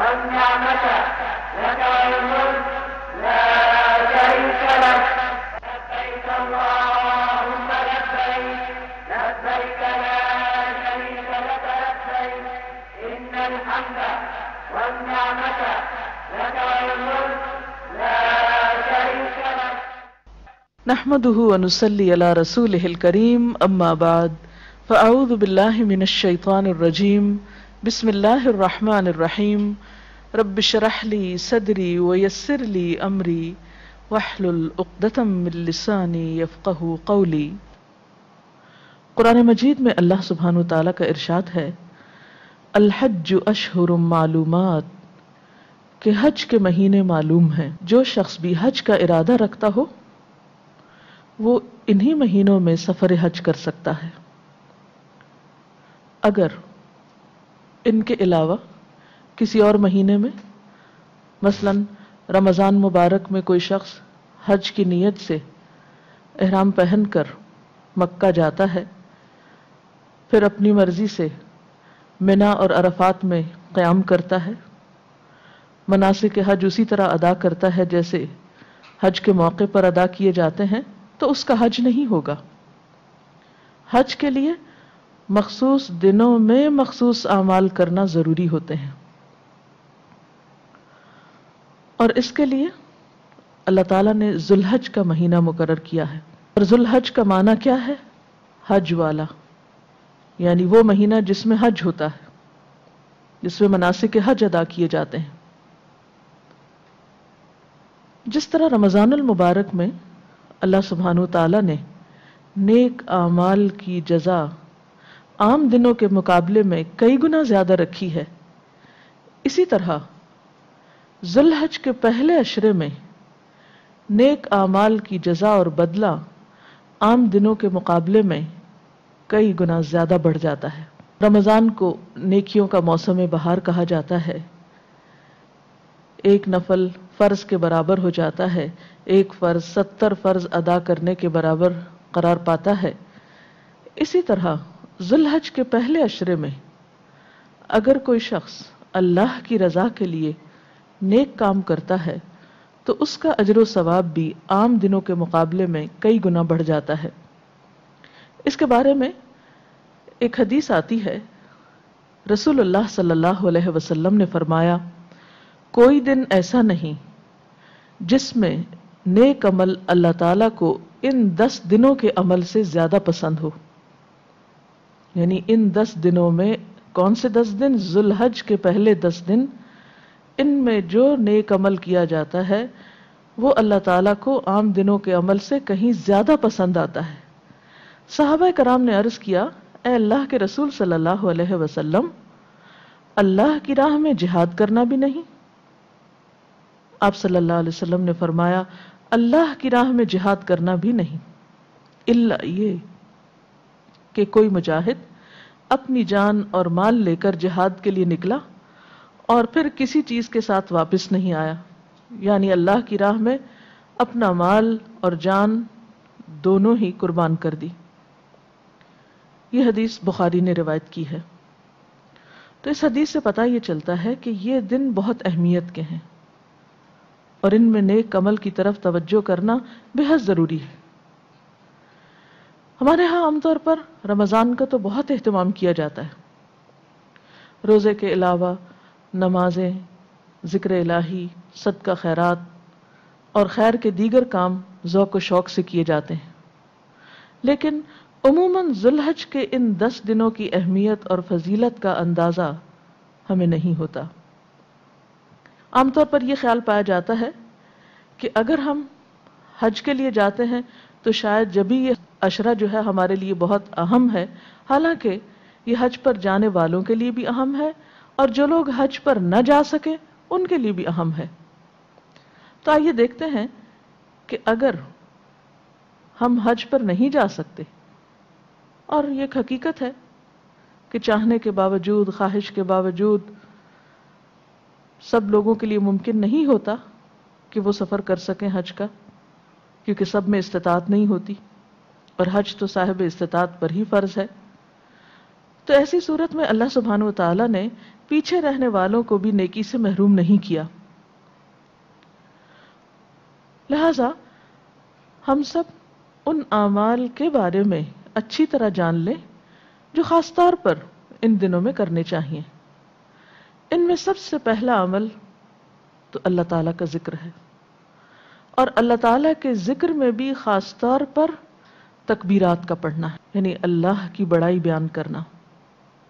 والنعمة لك والملك لا شريك لك لبيك اللهم لبيك لبيك لا شريك لك لبيك إن الحمد والنعمة لك والملك لا شريك لك. نحمده ونصلي على رسوله الكريم اما بعد فاعوذ بالله من الشيطان الرجيم بسم الله الرحمن الرحيم رب اشرح لي صدري ويسر لي امري واحلل عقدة من لساني يفقهوا قولي. قرآن مجید میں اللہ سبحانہ وتعالیٰ کا ارشاد ہے الحج اشہر معلومات کہ حج کے مہینے معلوم ہیں. جو شخص بھی حج کا ارادہ رکھتا ہو وہ انہی مہینوں میں سفر حج کر سکتا ہے. اگر ان کے علاوہ کسی اور مہینے میں مثلا رمضان مبارک میں کوئی شخص حج کی نیت سے احرام پہن کر مکہ جاتا ہے، پھر اپنی مرضی سے منا اور عرفات میں قیام کرتا ہے، مناسک حج اسی طرح ادا کرتا ہے جیسے حج کے موقع پر ادا کیے جاتے ہیں، تو اس کا حج نہیں ہوگا. حج کے لیے مخصوص دنوں میں مخصوص اعمال کرنا ضروری ہوتے ہیں، اور اس کے لیے اللہ تعالیٰ نے ذوالحج کا مہینہ مقرر کیا ہے. اور ذوالحج کا معنی کیا ہے؟ حج والا، یعنی وہ مہینہ جس میں حج ہوتا ہے، جس میں مناسک حج ادا کیے جاتے ہیں. جس طرح رمضان المبارک میں اللہ سبحانہ وتعالیٰ نے نیک اعمال کی جزا عام دنوں کے مقابلے میں کئی گنا زیادہ رکھی ہے، اسی طرح ذوالحج کے پہلے عشرے میں نیک اعمال کی جزا اور بدلہ عام دنوں کے مقابلے میں کئی گنا زیادہ بڑھ جاتا ہے. رمضان کو نیکیوں کا موسم بہار کہا جاتا ہے. ایک نفل فرض کے برابر ہو جاتا ہے، ایک فرض 70 فرض ادا کرنے کے برابر قرار پاتا ہے. اسی طرح ذوالحج کے پہلے عشرے میں اگر کوئی شخص اللہ کی رضا کے لیے نیک کام کرتا ہے تو اس کا اجر و ثواب بھی عام دنوں کے مقابلے میں کئی گنا بڑھ جاتا ہے. اس کے بارے میں ایک حدیث آتی ہے، رسول اللہ صلی اللہ علیہ وسلم نے فرمایا کوئی دن ایسا نہیں جس میں نیک عمل اللہ تعالیٰ کو ان 10 دنوں کے عمل سے زیادہ پسند ہو. یعنی ان 10 دنوں میں کون سے 10 دن؟ ذوالحج کے پہلے 10 دن، ان میں جو نیک عمل کیا جاتا ہے وہ اللہ تعالیٰ کو عام دنوں کے عمل سے کہیں زیادہ پسند آتا ہے. صحابہ کرام نے عرض کیا اے اللہ کے رسول صلی اللہ علیہ وسلم، اللہ کی راہ میں جہاد کرنا بھی نہیں؟ آپ صلی اللہ علیہ وسلم نے فرمایا اللہ کی راہ میں جہاد کرنا بھی نہیں، الا یہ کہ کوئی مجاہد اپنی جان اور مال لے کر جہاد کے لیے نکلا اور پھر کسی چیز کے ساتھ واپس نہیں آیا، یعنی اللہ کی راہ میں اپنا مال اور جان دونوں ہی قربان کر دی. یہ حدیث بخاری نے روایت کی ہے. تو اس حدیث سے پتہ یہ چلتا ہے کہ یہ دن بہت اہمیت کے ہیں اور ان میں نیک عمل کی طرف توجہ کرنا بے حد ضروری ہے. ہمارے ہاں عام طور پر رمضان کا تو بہت اہتمام کیا جاتا ہے. روزے کے علاوہ نمازیں، ذکر الہی، صدقہ خیرات اور خیر کے دیگر کام ذوق و شوق سے کیے جاتے ہیں، لیکن عموماً ذوالحج کے ان 10 دنوں کی اہمیت اور فضیلت کا اندازہ ہمیں نہیں ہوتا. عام طور پر یہ خیال پایا جاتا ہے کہ اگر ہم حج کے لیے جاتے ہیں تو شاید جبھی یہ عشرہ جو ہے ہمارے لیے بہت اہم ہے، حالانکہ یہ حج پر جانے والوں کے لیے بھی اہم ہے اور جو لوگ حج پر نہ جا سکے ان کے لیے بھی اہم ہے. تو آئیے دیکھتے ہیں کہ اگر ہم حج پر نہیں جا سکتے، اور یہ ایک حقیقت ہے کہ چاہنے کے باوجود، خواہش کے باوجود سب لوگوں کے لیے ممکن نہیں ہوتا کہ وہ سفر کر سکیں حج کا، کیونکہ سب میں استطاعت نہیں ہوتی اور حج تو صاحب استطاعت پر ہی فرض ہے. تو ایسی صورت میں اللہ سبحانہ و تعالیٰ نے پیچھے رہنے والوں کو بھی نیکی سے محروم نہیں کیا. لہذا ہم سب ان اعمال کے بارے میں اچھی طرح جان لیں جو خاص طور پر ان دنوں میں کرنے چاہیے. ان میں سب سے پہلا عمل تو اللہ تعالیٰ کا ذکر ہے، اور اللہ تعالیٰ کے ذکر میں بھی خاص طور پر تکبیرات کا پڑھنا ہے، یعنی اللہ کی بڑائی بیان کرنا.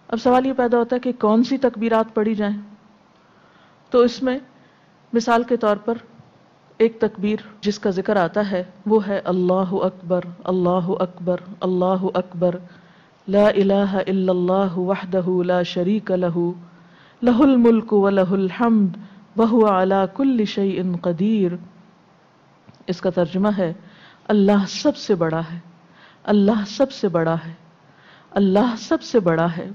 اب سوال یہ پیدا ہوتا ہے کہ کون سی تکبیرات پڑھی جائیں؟ تو اس میں مثال کے طور پر ایک تکبیر جس کا ذکر آتا ہے وہ ہے اللہ اکبر اللہ اکبر اللہ اکبر لا الہ الا اللہ وحدہ لا شریک لہ لہ الملک ولہ الحمد وہو علی کل شیء قدیر. اس کا ترجمہ ہے اللہ سب سے بڑا ہے، اللہ سب سے بڑا ہے، اللہ سب سے بڑا ہے،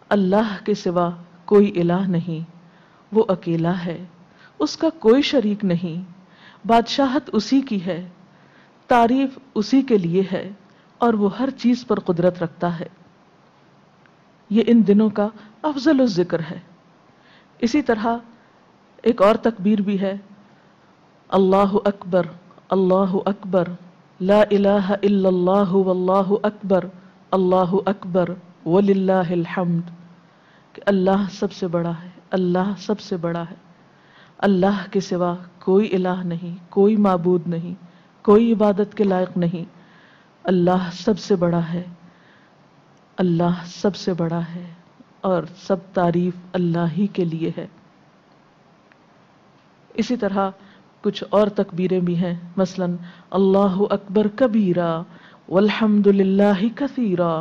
اللہ کے سوا کوئی الہ نہیں، وہ اکیلا ہے، اس کا کوئی شریک نہیں، بادشاہت اسی کی ہے، تعریف اسی کے لیے ہے، اور وہ ہر چیز پر قدرت رکھتا ہے. یہ ان دنوں کا افضل الذکر ہے. اسی طرح ایک اور تکبیر بھی ہے اللہ اکبر اللہ اکبر لا الہ الا اللہ واللہ اکبر اللہ اکبر وللہ الحمد، کہ اللہ سب سے بڑا ہے، اللہ سب سے بڑا ہے، اللہ کے سوا کوئی الہ نہیں، کوئی معبود نہیں، کوئی عبادت کے لائق نہیں، اللہ سب سے بڑا ہے، اللہ سب سے بڑا ہے، اور سب تعریف اللہ ہی کے لیے ہے. اسی طرح کچھ اور تکبیریں بھی ہیں، مثلا اللہ اکبر کبیرا والحمد للہ کثیرا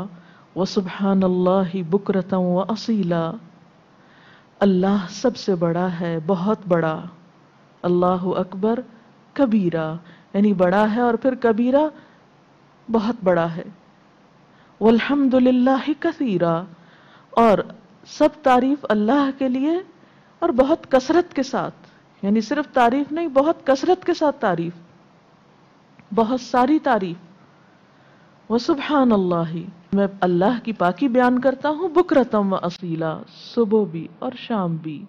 وسبحان اللہ بکرۃ واصیلا. اللہ سب سے بڑا ہے، بہت بڑا، اللہ اکبر کبیرا یعنی بڑا ہے، اور پھر کبیرا بہت بڑا ہے، والحمد للہ کثیرا اور سب تعریف اللہ کے لیے، اور بہت کثرت کے ساتھ، یعنی صرف تعریف نہیں، بہت کثرت کے ساتھ تعریف، بہت ساری تعریف. وسبحان اللہ، میں اللہ کی پاکی بیان کرتا ہوں، بکرتم و اصیلا، صبح بھی اور شام بھی.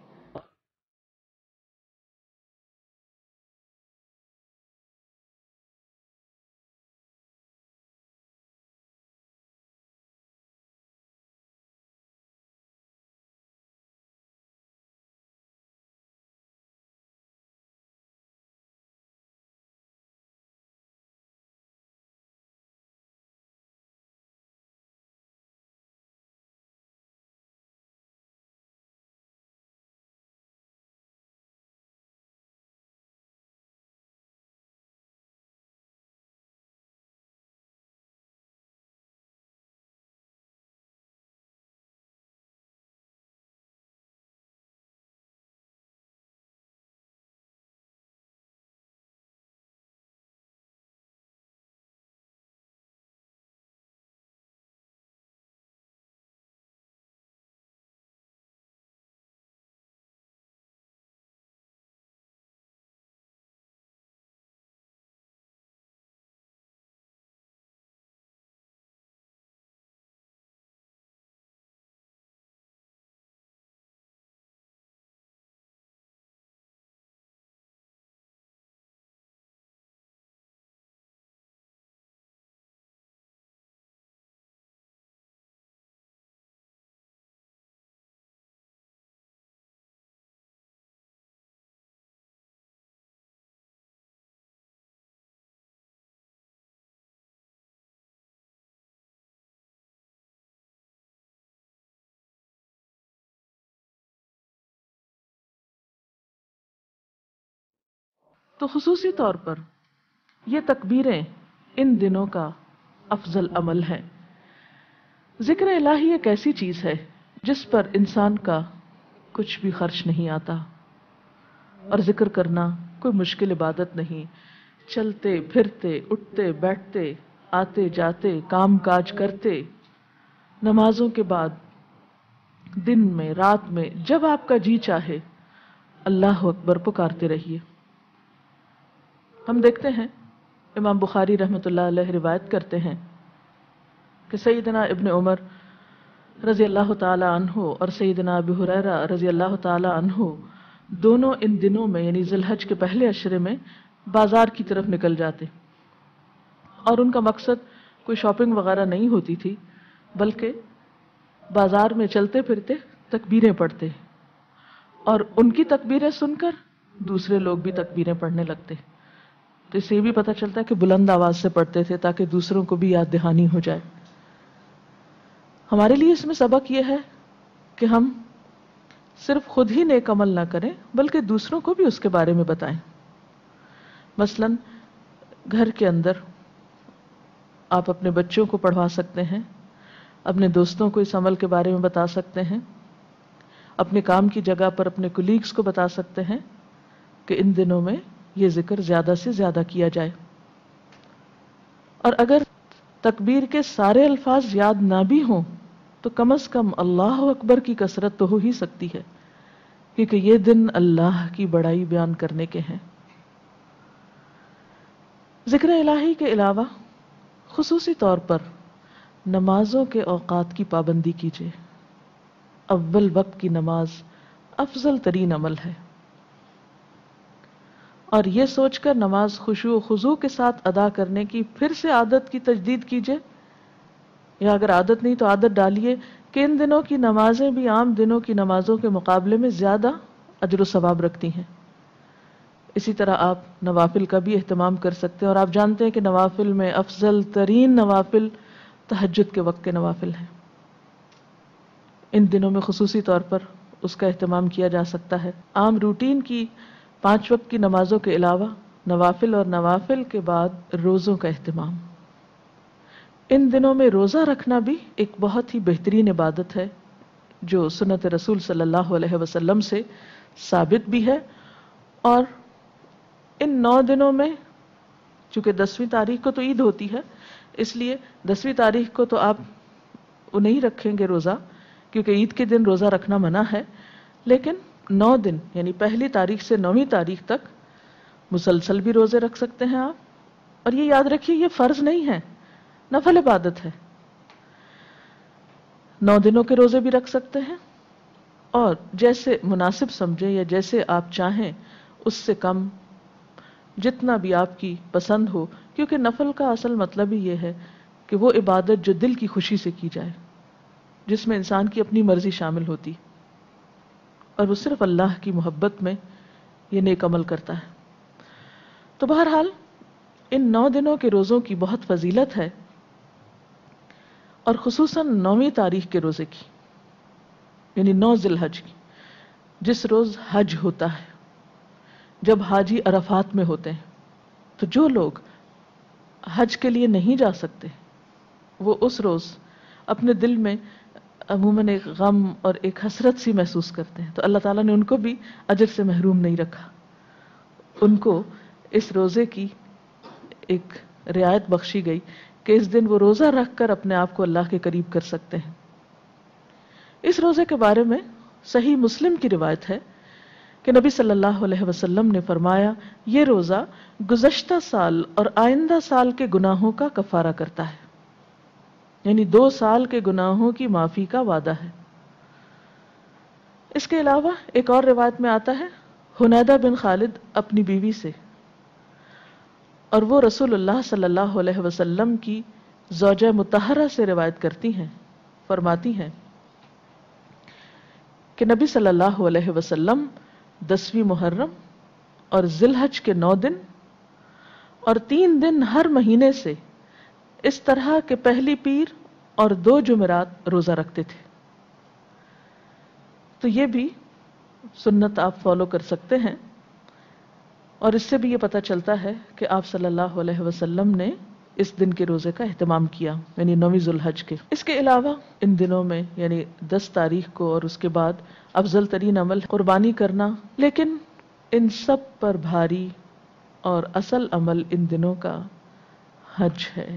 تو خصوصی طور پر یہ تکبیریں ان دنوں کا افضل عمل ہیں. ذکر الہی ایک ایسی چیز ہے جس پر انسان کا کچھ بھی خرچ نہیں آتا، اور ذکر کرنا کوئی مشکل عبادت نہیں. چلتے پھرتے، اٹھتے بیٹھتے، آتے جاتے، کام کاج کرتے، نمازوں کے بعد، دن میں، رات میں، جب آپ کا جی چاہے اللہ اکبر پکارتے رہیے. ہم دیکھتے ہیں امام بخاری رحمۃ اللہ علیہ روایت کرتے ہیں کہ سیدنا ابن عمر رضی اللہ تعالی عنہ اور سیدنا ابی ہریرہ رضی اللہ تعالی عنہ دونوں ان دنوں میں یعنی ذی الحج کے پہلے عشرے میں بازار کی طرف نکل جاتے، اور ان کا مقصد کوئی شاپنگ وغیرہ نہیں ہوتی تھی، بلکہ بازار میں چلتے پھرتے تکبیریں پڑھتے، اور ان کی تکبیریں سن کر دوسرے لوگ بھی تکبیریں پڑھنے لگتے. تو اس سے یہ بھی پتہ چلتا ہے کہ بلند آواز سے پڑھتے تھے تاکہ دوسروں کو بھی یاد دہانی ہو جائے. ہمارے لیے اس میں سبق یہ ہے کہ ہم صرف خود ہی نیک عمل نہ کریں بلکہ دوسروں کو بھی اس کے بارے میں بتائیں. مثلا گھر کے اندر آپ اپنے بچوں کو پڑھوا سکتے ہیں، اپنے دوستوں کو اس عمل کے بارے میں بتا سکتے ہیں، اپنے کام کی جگہ پر اپنے کولیگز کو بتا سکتے ہیں کہ ان دنوں میں یہ ذکر زیادہ سے زیادہ کیا جائے. اور اگر تکبیر کے سارے الفاظ یاد نہ بھی ہوں تو کم از کم اللہ اکبر کی کثرت تو ہو ہی سکتی ہے، کیونکہ یہ دن اللہ کی بڑائی بیان کرنے کے ہیں. ذکر الہی کے علاوہ خصوصی طور پر نمازوں کے اوقات کی پابندی کیجیے. اول وقت کی نماز افضل ترین عمل ہے، اور یہ سوچ کر نماز خشوع و خضوع کے ساتھ ادا کرنے کی پھر سے عادت کی تجدید کیجیے، یا اگر عادت نہیں تو عادت ڈالیے کہ ان دنوں کی نمازیں بھی عام دنوں کی نمازوں کے مقابلے میں زیادہ اجر و ثواب رکھتی ہیں. اسی طرح آپ نوافل کا بھی اہتمام کر سکتے ہیں، اور آپ جانتے ہیں کہ نوافل میں افضل ترین نوافل تہجد کے وقت کے نوافل ہیں. ان دنوں میں خصوصی طور پر اس کا اہتمام کیا جا سکتا ہے. عام روٹین کی 5 وقت کی نمازوں کے علاوہ نوافل اور نوافل کے بعد روزوں کا اہتمام. ان دنوں میں روزہ رکھنا بھی ایک بہت ہی بہترین عبادت ہے جو سنت رسول صلی اللہ علیہ وسلم سے ثابت بھی ہے. اور ان 9 دنوں میں چونکہ 10ویں تاریخ کو تو عید ہوتی ہے، اس لیے 10ویں تاریخ کو تو آپ نہیں رکھیں گے روزہ، کیونکہ عید کے دن روزہ رکھنا منع ہے. لیکن 9 دن یعنی پہلی تاریخ سے 9ویں تاریخ تک مسلسل بھی روزے رکھ سکتے ہیں آپ. اور یہ یاد رکھیے یہ فرض نہیں ہے، نفل عبادت ہے. 9 دنوں کے روزے بھی رکھ سکتے ہیں، اور جیسے مناسب سمجھیں یا جیسے آپ چاہیں اس سے کم، جتنا بھی آپ کی پسند ہو، کیونکہ نفل کا اصل مطلب ہی یہ ہے کہ وہ عبادت جو دل کی خوشی سے کی جائے، جس میں انسان کی اپنی مرضی شامل ہوتی، اور وہ صرف اللہ کی محبت میں یہ نیک عمل کرتا ہے. تو بہرحال ان 9 دنوں کے روزوں کی بہت فضیلت ہے، اور خصوصاً 9ویں تاریخ کے روزے کی، یعنی 9 ذی الحج کی، جس روز حج ہوتا ہے، جب حاجی عرفات میں ہوتے ہیں. تو جو لوگ حج کے لیے نہیں جا سکتے وہ اس روز اپنے دل میں عموماً ایک غم اور ایک حسرت سی محسوس کرتے ہیں. تو اللہ تعالیٰ نے ان کو بھی اجر سے محروم نہیں رکھا، ان کو اس روزے کی ایک رعایت بخشی گئی کہ اس دن وہ روزہ رکھ کر اپنے آپ کو اللہ کے قریب کر سکتے ہیں. اس روزے کے بارے میں صحیح مسلم کی روایت ہے کہ نبی صلی اللہ علیہ وسلم نے فرمایا، یہ روزہ گزشتہ سال اور آئندہ سال کے گناہوں کا کفارہ کرتا ہے، یعنی 2 سال کے گناہوں کی معافی کا وعدہ ہے. اس کے علاوہ ایک اور روایت میں آتا ہے حنیدہ بن خالد اپنی بیوی سے، اور وہ رسول اللہ صلی اللہ علیہ وسلم کی زوجہ مطہرہ سے روایت کرتی ہیں، فرماتی ہیں کہ نبی صلی اللہ علیہ وسلم 10ویں محرم اور ذی الحج کے 9 دن اور 3 دن ہر مہینے سے اس طرح کہ پہلی پیر اور 2 جمعرات روزہ رکھتے تھے. تو یہ بھی سنت آپ فالو کر سکتے ہیں، اور اس سے بھی یہ پتہ چلتا ہے کہ آپ صلی اللہ علیہ وسلم نے اس دن کے روزے کا اہتمام کیا، یعنی 9ویں ذی الحج کے. اس کے علاوہ ان دنوں میں یعنی 10 تاریخ کو اور اس کے بعد افضل ترین عمل قربانی کرنا، لیکن ان سب پر بھاری اور اصل عمل ان دنوں کا حج ہے،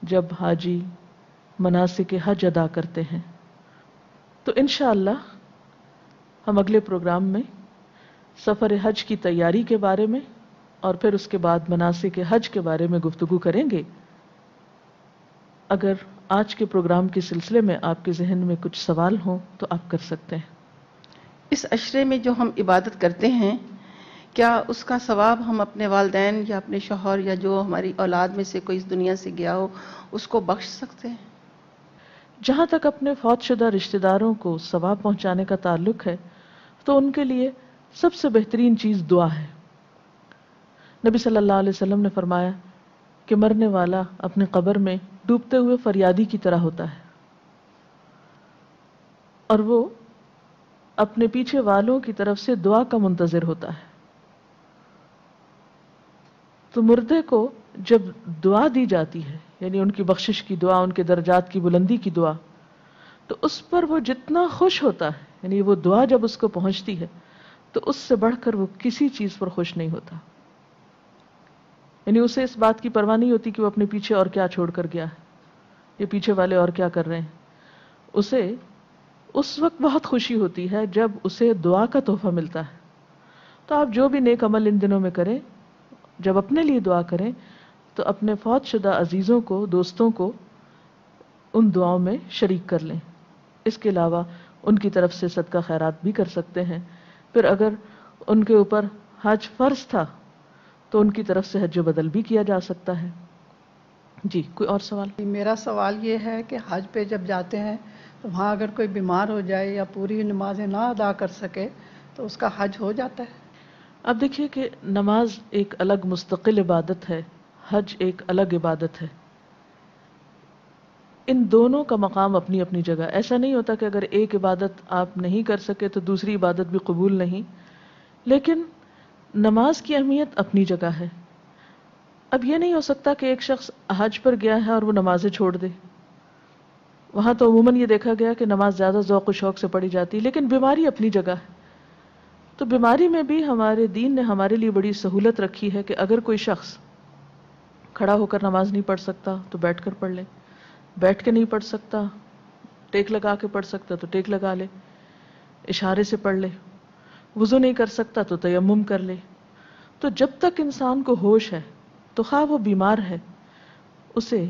جب حاجی مناسک حج ادا کرتے ہیں. تو انشاءاللہ ہم اگلے پروگرام میں سفر حج کی تیاری کے بارے میں اور پھر اس کے بعد مناسک حج کے بارے میں گفتگو کریں گے. اگر آج کے پروگرام کے سلسلے میں آپ کے ذہن میں کچھ سوال ہوں تو آپ کر سکتے ہیں۔ اس عشرے میں جو ہم عبادت کرتے ہیں، کیا اس کا ثواب ہم اپنے والدین یا اپنے شوہر یا جو ہماری اولاد میں سے کوئی اس دنیا سے گیا ہو اس کو بخش سکتے ہیں؟ جہاں تک اپنے فوت شدہ رشتہ داروں کو ثواب پہنچانے کا تعلق ہے تو ان کے لیے سب سے بہترین چیز دعا ہے۔ نبی صلی اللہ علیہ وسلم نے فرمایا کہ مرنے والا اپنے قبر میں ڈوبتے ہوئے فریادی کی طرح ہوتا ہے، اور وہ اپنے پیچھے والوں کی طرف سے دعا کا منتظر ہوتا ہے۔ تو مردے کو جب دعا دی جاتی ہے، یعنی ان کی بخشش کی دعا، ان کے درجات کی بلندی کی دعا، تو اس پر وہ جتنا خوش ہوتا ہے، یعنی وہ دعا جب اس کو پہنچتی ہے تو اس سے بڑھ کر وہ کسی چیز پر خوش نہیں ہوتا۔ یعنی اسے اس بات کی پرواہ نہیں ہوتی کہ وہ اپنے پیچھے اور کیا چھوڑ کر گیا ہے، یا پیچھے والے اور کیا کر رہے ہیں۔ اسے اس وقت بہت خوشی ہوتی ہے جب اسے دعا کا تحفہ ملتا ہے۔ تو آپ جو بھی نیک عمل ان دنوں میں کریں، جب اپنے لیے دعا کریں تو اپنے فوت شدہ عزیزوں کو، دوستوں کو ان دعاؤں میں شریک کر لیں۔ اس کے علاوہ ان کی طرف سے صدقہ خیرات بھی کر سکتے ہیں۔ پھر اگر ان کے اوپر حج فرض تھا تو ان کی طرف سے حج بدل بھی کیا جا سکتا ہے۔ جی، کوئی اور سوال؟ میرا سوال یہ ہے کہ حج پہ جب جاتے ہیں تو وہاں اگر کوئی بیمار ہو جائے یا پوری نمازیں نہ ادا کر سکے تو اس کا حج ہو جاتا ہے؟ اب دیکھیے کہ نماز ایک الگ مستقل عبادت ہے، حج ایک الگ عبادت ہے۔ ان دونوں کا مقام اپنی اپنی جگہ۔ ایسا نہیں ہوتا کہ اگر ایک عبادت آپ نہیں کر سکے تو دوسری عبادت بھی قبول نہیں، لیکن نماز کی اہمیت اپنی جگہ ہے۔ اب یہ نہیں ہو سکتا کہ ایک شخص حج پر گیا ہے اور وہ نمازیں چھوڑ دے۔ وہاں تو عموماً یہ دیکھا گیا کہ نماز زیادہ ذوق و شوق سے پڑھی جاتی، لیکن بیماری اپنی جگہ ہے۔ تو بیماری میں بھی ہمارے دین نے ہمارے لیے بڑی سہولت رکھی ہے کہ اگر کوئی شخص کھڑا ہو کر نماز نہیں پڑھ سکتا تو بیٹھ کر پڑھ لے، بیٹھ کے نہیں پڑھ سکتا، ٹیک لگا کے پڑھ سکتا تو ٹیک لگا لے، اشارے سے پڑھ لے، وضو نہیں کر سکتا تو تیمم کر لے۔ تو جب تک انسان کو ہوش ہے تو خواہ وہ بیمار ہے، اسے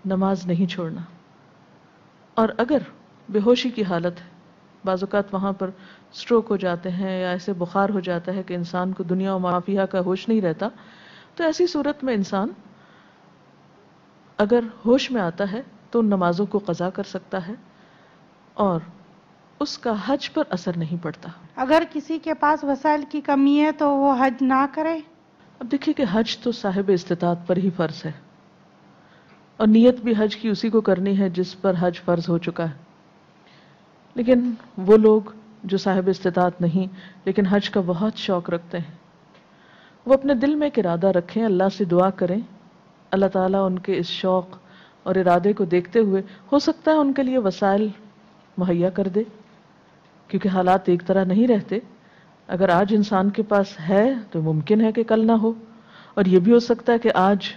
نماز نہیں چھوڑنا۔ اور اگر بے ہوشی کی حالت ہے، بعض اوقات وہاں پر سٹروک ہو جاتے ہیں یا ایسے بخار ہو جاتا ہے کہ انسان کو دنیا و ما فیہا کا ہوش نہیں رہتا، تو ایسی صورت میں انسان اگر ہوش میں آتا ہے تو ان نمازوں کو قضا کر سکتا ہے اور اس کا حج پر اثر نہیں پڑتا۔ اگر کسی کے پاس وسائل کی کمی ہے تو وہ حج نہ کرے؟ اب دیکھیے کہ حج تو صاحب استطاعت پر ہی فرض ہے، اور نیت بھی حج کی اسی کو کرنی ہے جس پر حج فرض ہو چکا ہے۔ لیکن وہ لوگ جو صاحب استطاعت نہیں لیکن حج کا بہت شوق رکھتے ہیں، وہ اپنے دل میں ایک ارادہ رکھیں، اللہ سے دعا کریں، اللہ تعالیٰ ان کے اس شوق اور ارادے کو دیکھتے ہوئے ہو سکتا ہے ان کے لیے وسائل مہیا کر دے، کیونکہ حالات ایک طرح نہیں رہتے۔ اگر آج انسان کے پاس ہے تو ممکن ہے کہ کل نہ ہو، اور یہ بھی ہو سکتا ہے کہ آج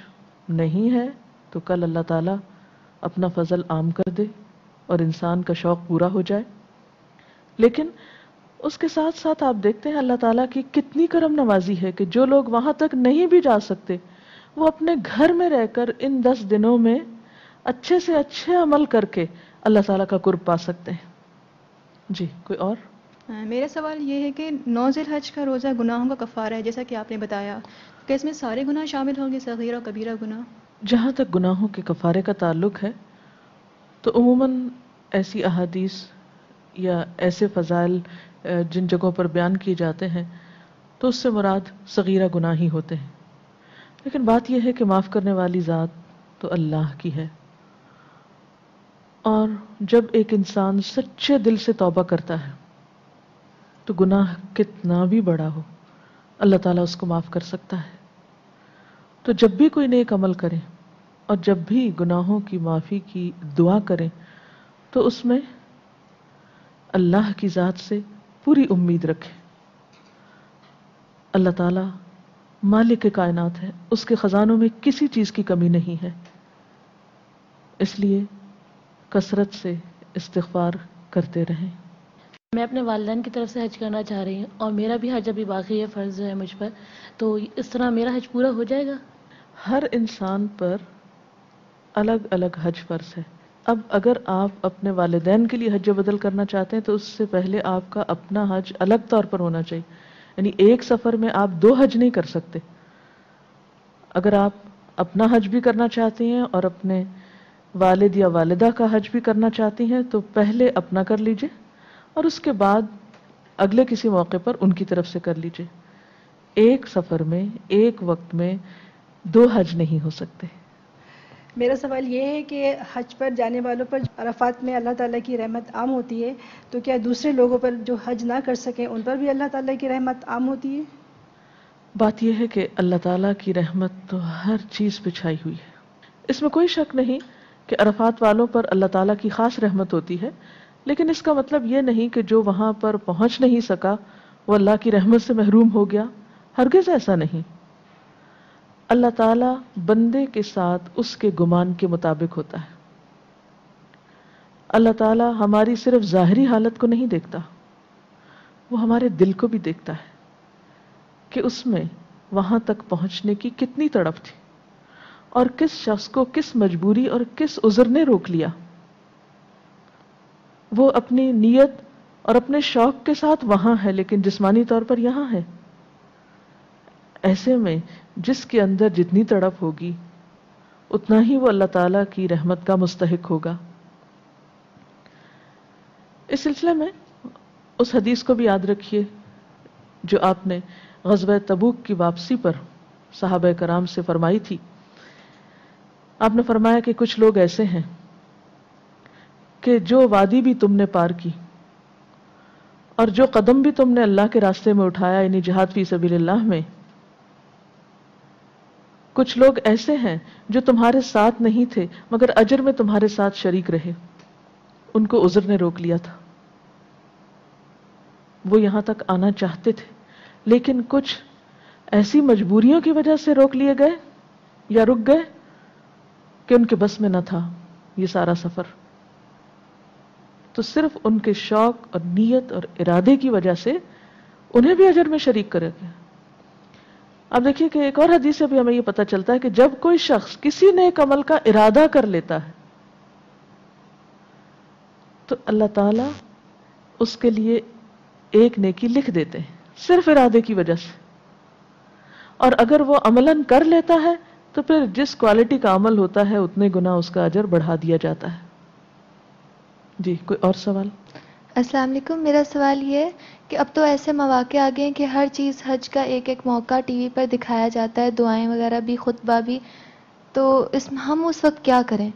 نہیں ہے تو کل اللہ تعالیٰ اپنا فضل عام کر دے اور انسان کا شوق پورا ہو جائے۔ لیکن اس کے ساتھ ساتھ آپ دیکھتے ہیں اللہ تعالیٰ کی کتنی کرم نوازی ہے کہ جو لوگ وہاں تک نہیں بھی جا سکتے وہ اپنے گھر میں رہ کر ان 10 دنوں میں اچھے سے اچھے عمل کر کے اللہ تعالیٰ کا قرب پا سکتے ہیں۔ جی، کوئی اور؟ میرا سوال یہ ہے کہ 9 ذی الحج کا روزہ گناہوں کا کفارہ ہے جیسا کہ آپ نے بتایا، کہ اس میں سارے گناہ شامل ہوں گے، صغیرہ و کبیرہ گناہ؟ جہاں تک گناہوں کے کفارے کا تعلق ہے تو عموماً ایسی احادیث یا ایسے فضائل جن جگہوں پر بیان کیے جاتے ہیں تو اس سے مراد صغیرہ گناہ ہی ہوتے ہیں، لیکن بات یہ ہے کہ معاف کرنے والی ذات تو اللہ کی ہے، اور جب ایک انسان سچے دل سے توبہ کرتا ہے تو گناہ کتنا بھی بڑا ہو اللہ تعالیٰ اس کو معاف کر سکتا ہے۔ تو جب بھی کوئی نیک عمل کرے اور جب بھی گناہوں کی معافی کی دعا کریں تو اس میں اللہ کی ذات سے پوری امید رکھیں۔ اللہ تعالیٰ مالک کائنات ہے، اس کے خزانوں میں کسی چیز کی کمی نہیں ہے، اس لیے کثرت سے استغفار کرتے رہیں۔ میں اپنے والدین کی طرف سے حج کرنا چاہ رہی ہوں اور میرا بھی حج ابھی باقی ہے، فرض جو ہے مجھ پر، تو اس طرح میرا حج پورا ہو جائے گا؟ ہر انسان پر الگ الگ حج فرض ہے۔ اب اگر آپ اپنے والدین کے لیے حج بدل کرنا چاہتے ہیں تو اس سے پہلے آپ کا اپنا حج الگ طور پر ہونا چاہیے. یعنی ایک سفر میں آپ 2 حج نہیں کر سکتے. اگر آپ اپنا حج بھی کرنا چاہتی ہیں اور اپنے والد یا والدہ کا حج بھی کرنا چاہتی ہیں تو پہلے اپنا کر لیجئے اور اس کے بعد اگلے کسی موقع پر ان کی طرف سے کر لیجئے. ایک سفر میں ایک وقت میں 2 حج نہیں ہو سکتے. میرا سوال یہ ہے کہ حج پر جانے والوں پر عرفات میں اللہ تعالیٰ کی رحمت عام ہوتی ہے، تو کیا دوسرے لوگوں پر جو حج نہ کر سکیں ان پر بھی اللہ تعالیٰ کی رحمت عام ہوتی ہے؟ بات یہ ہے کہ اللہ تعالیٰ کی رحمت تو ہر چیز پہ چھائی ہوئی ہے. اس میں کوئی شک نہیں کہ عرفات والوں پر اللہ تعالیٰ کی خاص رحمت ہوتی ہے، لیکن اس کا مطلب یہ نہیں کہ جو وہاں پر پہنچ نہیں سکا وہ اللہ کی رحمت سے محروم ہو گیا. ہرگز ایسا نہیں. اللہ تعالیٰ بندے کے ساتھ اس کے گمان کے مطابق ہوتا ہے. اللہ تعالیٰ ہماری صرف ظاہری حالت کو نہیں دیکھتا، وہ ہمارے دل کو بھی دیکھتا ہے کہ اس میں وہاں تک پہنچنے کی کتنی تڑپ تھی اور کس شخص کو کس مجبوری اور کس عذر نے روک لیا. وہ اپنی نیت اور اپنے شوق کے ساتھ وہاں ہے لیکن جسمانی طور پر یہاں ہے. ایسے میں جس کے اندر جتنی تڑپ ہوگی اتنا ہی وہ اللہ تعالیٰ کی رحمت کا مستحق ہوگا. اس سلسلے میں اس حدیث کو بھی یاد رکھیے جو آپ نے غزوہ تبوک کی واپسی پر صحابہ کرام سے فرمائی تھی. آپ نے فرمایا کہ کچھ لوگ ایسے ہیں کہ جو وادی بھی تم نے پار کی اور جو قدم بھی تم نے اللہ کے راستے میں اٹھایا یعنی جہاد فی سبیل اللہ میں، کچھ لوگ ایسے ہیں جو تمہارے ساتھ نہیں تھے مگر اجر میں تمہارے ساتھ شریک رہے، ان کو عذر نے روک لیا تھا. وہ یہاں تک آنا چاہتے تھے لیکن کچھ ایسی مجبوریوں کی وجہ سے روک لیے گئے یا رک گئے کہ ان کے بس میں نہ تھا یہ سارا سفر. تو صرف ان کے شوق اور نیت اور ارادے کی وجہ سے انہیں بھی اجر میں شریک کرے گئے. اب دیکھیے کہ ایک اور حدیث سے بھی ہمیں یہ پتہ چلتا ہے کہ جب کوئی شخص کسی نیک عمل کا ارادہ کر لیتا ہے تو اللہ تعالیٰ اس کے لیے ایک نیکی لکھ دیتے ہیں صرف ارادے کی وجہ سے. اور اگر وہ عملاً کر لیتا ہے تو پھر جس کوالٹی کا عمل ہوتا ہے اتنے گنا اس کا اجر بڑھا دیا جاتا ہے. جی کوئی اور سوال؟ السلام علیکم. میرا سوال یہ ہے کہ اب تو ایسے مواقع آ گئے ہیں کہ ہر چیز حج کا ایک ایک موقع ٹی وی پر دکھایا جاتا ہے، دعائیں وغیرہ بھی، خطبہ بھی، تو ہم اس وقت کیا کریں؟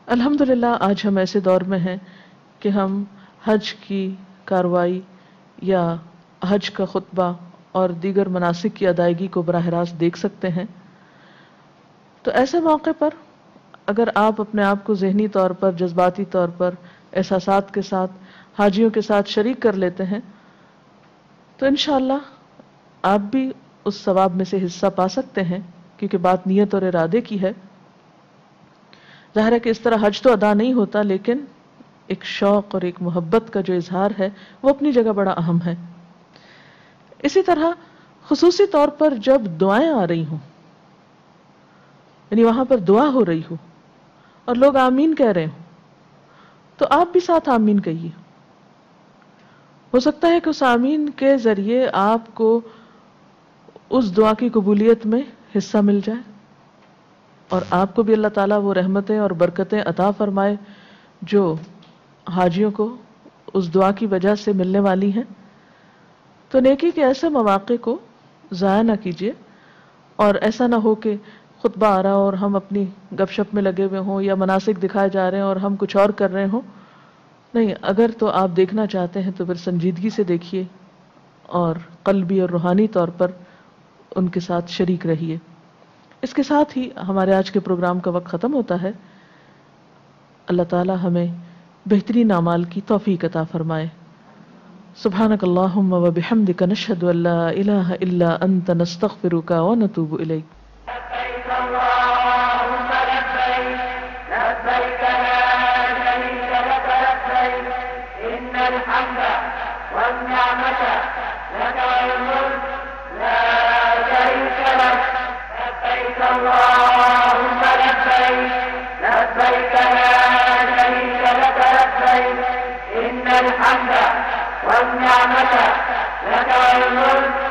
الحمدللہ آج ہم ایسے دور میں ہیں کہ ہم حج کی کاروائی یا حج کا خطبہ اور دیگر مناسک کی ادائیگی کو براہ راست دیکھ سکتے ہیں. تو ایسے موقع پر اگر آپ اپنے آپ کو ذہنی طور پر، جذباتی طور پر، احساسات کے ساتھ حاجیوں کے ساتھ شریک کر لیتے ہیں تو انشاءاللہ آپ بھی اس ثواب میں سے حصہ پا سکتے ہیں کیونکہ بات نیت اور ارادے کی ہے. ظاہر ہے کہ اس طرح حج تو ادا نہیں ہوتا لیکن ایک شوق اور ایک محبت کا جو اظہار ہے وہ اپنی جگہ بڑا اہم ہے. اسی طرح خصوصی طور پر جب دعائیں آ رہی ہوں یعنی وہاں پر دعا ہو رہی ہو اور لوگ آمین کہہ رہے ہوں تو آپ بھی ساتھ آمین کہیے. ہو سکتا ہے کہ اس آمین کے ذریعے آپ کو اس دعا کی قبولیت میں حصہ مل جائے اور آپ کو بھی اللہ تعالیٰ وہ رحمتیں اور برکتیں عطا فرمائے جو حاجیوں کو اس دعا کی وجہ سے ملنے والی ہیں. تو نیکی کے ایسے مواقع کو ضائع نہ کیجیے اور ایسا نہ ہو کہ خطبہ آ رہا اور ہم اپنی گپ شپ میں لگے ہوئے ہوں یا مناسک دکھائے جا رہے ہیں اور ہم کچھ اور کر رہے ہوں. نہیں، اگر تو آپ دیکھنا چاہتے ہیں تو پھر سنجیدگی سے دیکھیے اور قلبی اور روحانی طور پر ان کے ساتھ شریک رہیے. اس کے ساتھ ہی ہمارے آج کے پروگرام کا وقت ختم ہوتا ہے. اللہ تعالی ہمیں بہترین اعمال کی توفیق عطا فرمائے. سبحانک اللہم و بحمدک نشہد ان لا الہ الا انت نستغفرک و نتوب الیک. لبیک اللہم لبیک لبیک لا شریک لک لبیک ان الحمد والنعمت لک والملک لا شریک لک لبیک اللہم لبیک لبیک لا الحمد والنعمة لك والملك